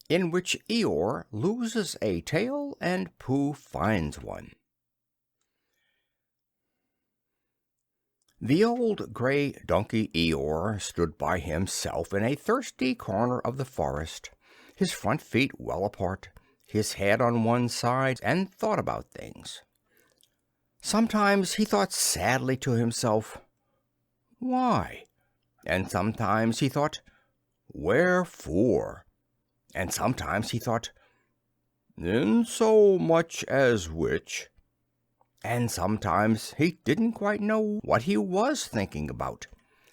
in which Eeyore loses a tail and Pooh finds one. The old gray donkey Eeyore stood by himself in a thirsty corner of the forest, his front feet well apart, his head on one side, and thought about things. Sometimes he thought sadly to himself, "Why?" And sometimes he thought, "Wherefore?" And sometimes he thought, "In so much as which?" And sometimes he didn't quite know what he was thinking about.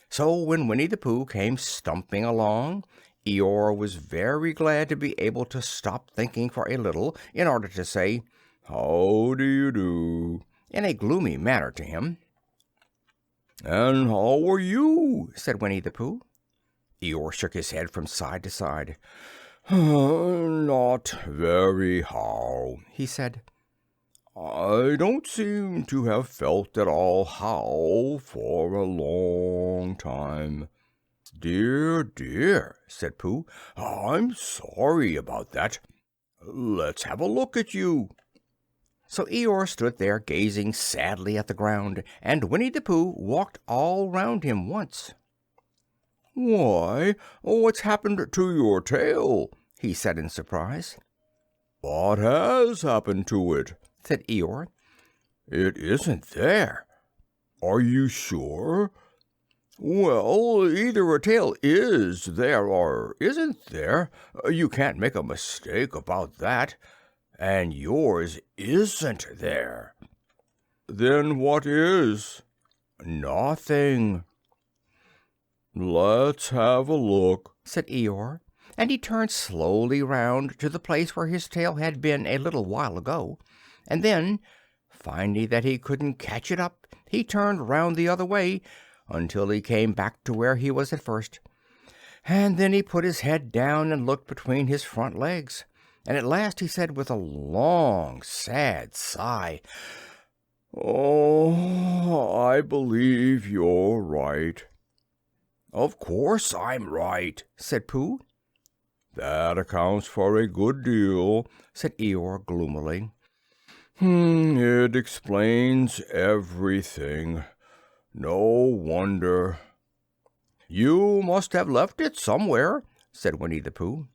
So when Winnie the Pooh came stumping along, Eeyore was very glad to be able to stop thinking for a little in order to say, "How do you do?" in a gloomy manner to him. "And how are you?" said Winnie the Pooh. Eeyore shook his head from side to side. "Not very how," he said. "I don't seem to have felt at all how for a long time." "Dear, dear," said Pooh, "I'm sorry about that. Let's have a look at you." So Eeyore stood there gazing sadly at the ground, and Winnie the Pooh walked all round him once. "Why, what's happened to your tail?" he said in surprise. "What has happened to it?" said Eeyore. "It isn't there." "Are you sure?" "Well, either a tail is there or isn't there. You can't make a mistake about that. And yours isn't there." "Then what is?" "Nothing." "Let's have a look," said Eeyore, and he turned slowly round to the place where his tail had been a little while ago, and then, finding that he couldn't catch it up, he turned round the other way until he came back to where he was at first, and then he put his head down and looked between his front legs, and at last he said with a long, sad sigh, "Oh, I believe you're right." "Of course I'm right," said Pooh. "That accounts for a good deal," said Eeyore gloomily. "It explains everything. No wonder." "You must have left it somewhere," said Winnie the Pooh.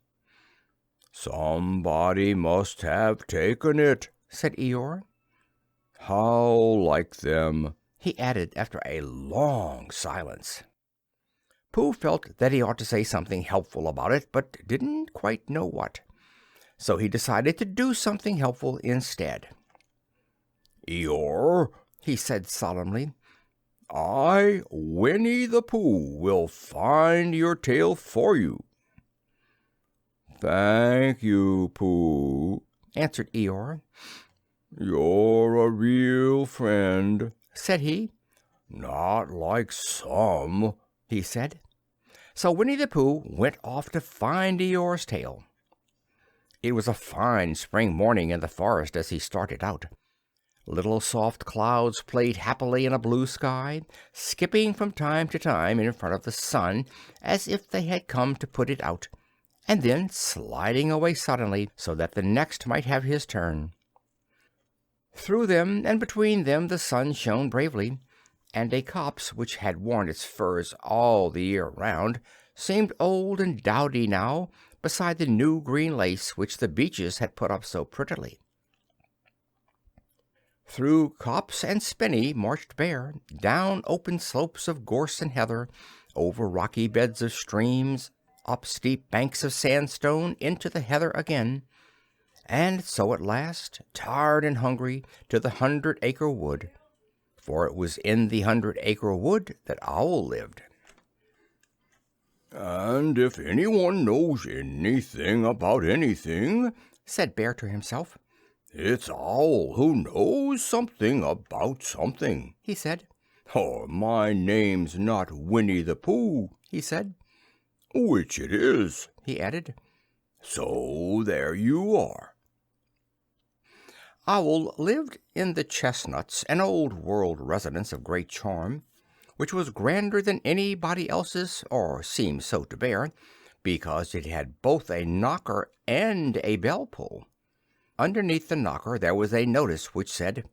"Somebody must have taken it," said Eeyore. "How like them," he added after a long silence. Pooh felt that he ought to say something helpful about it, but didn't quite know what. So he decided to do something helpful instead. "Eeyore," he said solemnly, "I, Winnie the Pooh, will find your tail for you." "Thank you, Pooh," answered Eeyore. "You're a real friend," said he. "Not like some," he said. So Winnie the Pooh went off to find Eeyore's tail. It was a fine spring morning in the forest as he started out. Little soft clouds played happily in a blue sky, skipping from time to time in front of the sun as if they had come to put it out, and then sliding away suddenly so that the next might have his turn. Through them and between them the sun shone bravely, and a copse which had worn its furs all the year round seemed old and dowdy now beside the new green lace which the beeches had put up so prettily. Through copse and spinney marched Bear, down open slopes of gorse and heather, over rocky beds of streams, up steep banks of sandstone into the heather again, and so at last, tired and hungry, to the 100-acre wood, for it was in the 100-acre wood that Owl lived. "And if anyone knows anything about anything," said Bear to himself, "it's Owl who knows something about something," he said. "Oh, my name's not Winnie the Pooh," he said. "Which it is," he added. "So there you are." Owl lived in the Chestnuts, an old-world residence of great charm, which was grander than anybody else's, or seemed so to Bear, because it had both a knocker and a bell pull. Underneath the knocker there was a notice which said,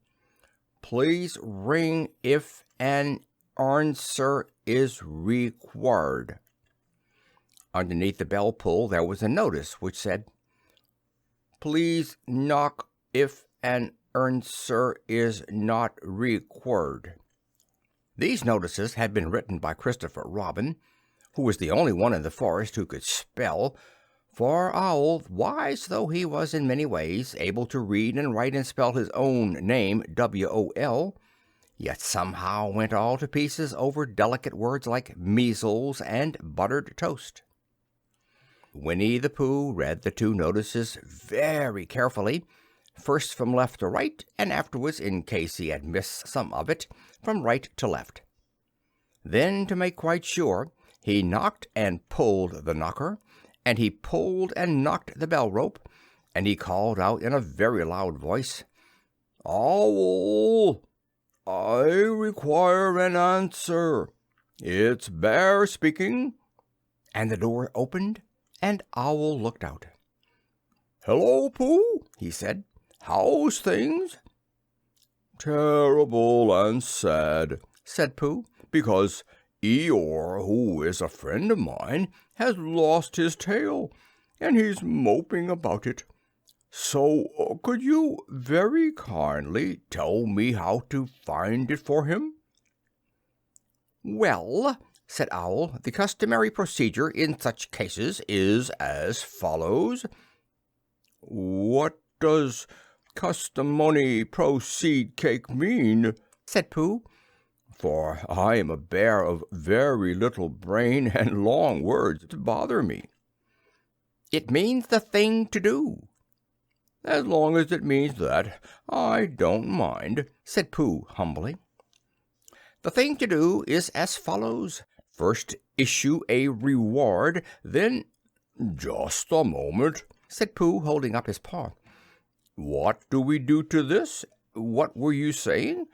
"Please ring if an answer is required." Underneath the bell pull there was a notice which said, "Please knock if an answer is not required." These notices had been written by Christopher Robin, who was the only one in the forest who could spell, for Owl, wise though he was in many ways, able to read and write and spell his own name, W-O-L, yet somehow went all to pieces over delicate words like measles and buttered toast. Winnie the Pooh read the two notices very carefully, first from left to right, and afterwards, in case he had missed some of it, from right to left. Then, to make quite sure, he knocked and pulled the knocker, and he pulled and knocked the bell rope, and he called out in a very loud voice, "Owl, I require an answer. It's Bear speaking." And the door opened, and Owl looked out. "Hello, Pooh," he said. "How's things?" "Terrible and sad," said Pooh, "because Eeyore, who is a friend of mine, has lost his tail, and he's moping about it. So could you very kindly tell me how to find it for him?" "Well," said Owl, "the customary procedure in such cases is as follows." "What does customony proceed cake mean?" said Pooh, "for I am a bear of very little brain, and long words bother me." "It means the thing to do." "As long as it means that, I don't mind," said Pooh humbly. "The thing to do is as follows. First issue a reward, then—" "Just a moment," said Pooh, holding up his paw. "What do we do to this? What were you saying?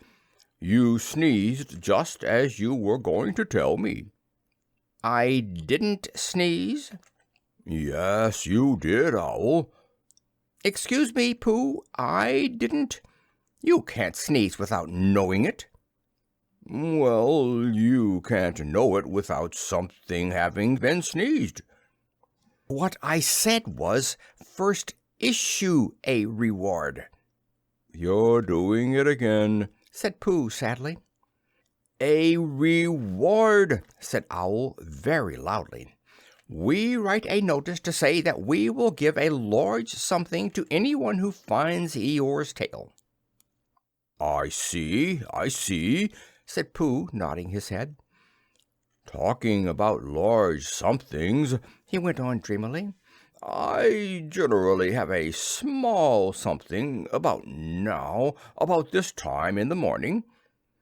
You sneezed just as you were going to tell me." "I didn't sneeze." "Yes, you did, Owl." "Excuse me, Pooh, I didn't. You can't sneeze without knowing it." "Well, you can't know it without something having been sneezed." "What I said was, first issue a reward." "You're doing it again," said Pooh sadly. "A reward," said Owl very loudly. "We write a notice to say that we will give a large something to anyone who finds Eeyore's tail." I see," said Pooh, nodding his head. "Talking about large somethings," he went on dreamily, "I generally have a small something about this time in the morning,"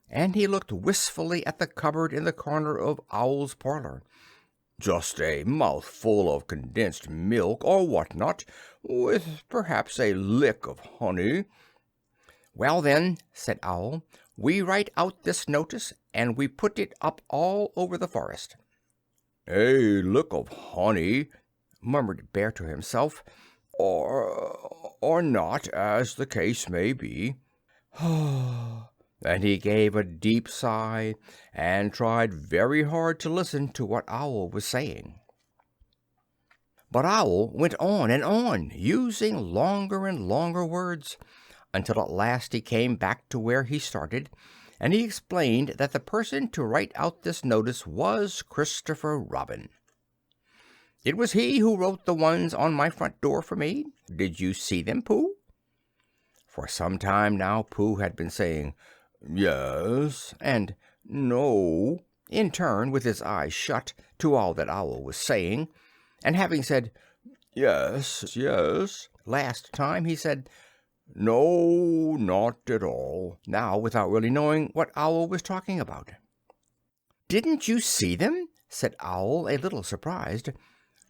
and he looked wistfully at the cupboard in the corner of Owl's parlor. "Just a mouthful of condensed milk or what not, with perhaps a lick of honey." "Well, then," said Owl, "we write out this notice, and we put it up all over the forest." "A lick of honey," murmured Bear to himself, or not, as the case may be." And he gave a deep sigh and tried very hard to listen to what Owl was saying. But Owl went on and on, using longer and longer words, until at last he came back to where he started, and he explained that the person to write out this notice was Christopher Robin. "It was he who wrote the ones on my front door for me. Did you see them, Pooh?" For some time now Pooh had been saying "Yes" and "No" in turn, with his eyes shut, to all that Owl was saying, and having said "Yes, yes" last time, he said "No, not at all," now, without really knowing what Owl was talking about. "Didn't you see them?" said Owl, a little surprised.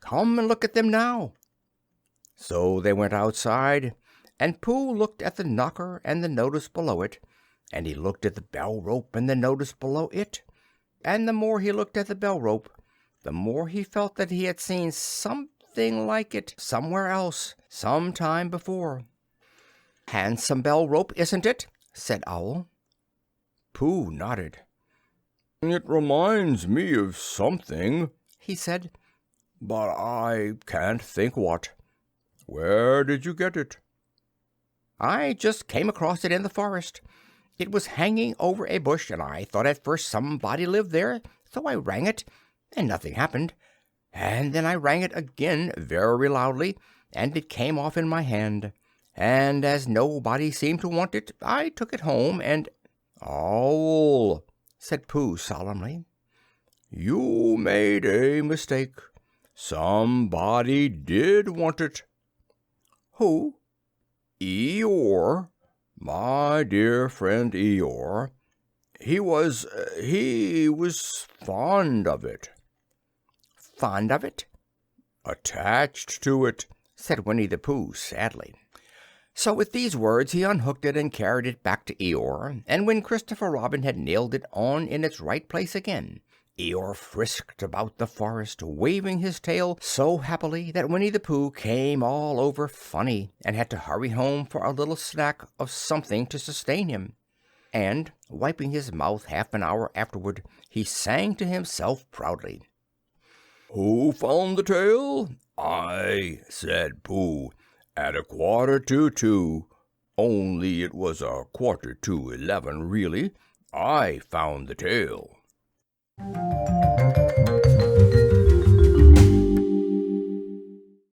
"Come and look at them now." So they went outside, and Pooh looked at the knocker and the notice below it, and he looked at the bell rope and the notice below it, and the more he looked at the bell rope, the more he felt that he had seen something like it somewhere else, some time before. "Handsome bell rope, isn't it?" said Owl. Pooh nodded. "It reminds me of something," he said, "but I can't think what. Where did you get it?" "I just came across it in the forest. It was hanging over a bush, and I thought at first somebody lived there, so I rang it, and nothing happened. And then I rang it again very loudly, and it came off in my hand. And as nobody seemed to want it, I took it home and—" "Owl," said Pooh solemnly, "you made a mistake. Somebody did want it." "Who?" "Eeyore, my dear friend Eeyore. He was fond of it." "Fond of it?" "Attached to it," said Winnie the Pooh sadly. So with these words he unhooked it and carried it back to Eeyore, and when Christopher Robin had nailed it on in its right place again, Eeyore frisked about the forest, waving his tail so happily that Winnie the Pooh came all over funny and had to hurry home for a little snack of something to sustain him. And, wiping his mouth half an hour afterward, he sang to himself proudly. "Who found the tail? I," said Pooh, "at 2:15. Only it was 11:15, really. I found the tail."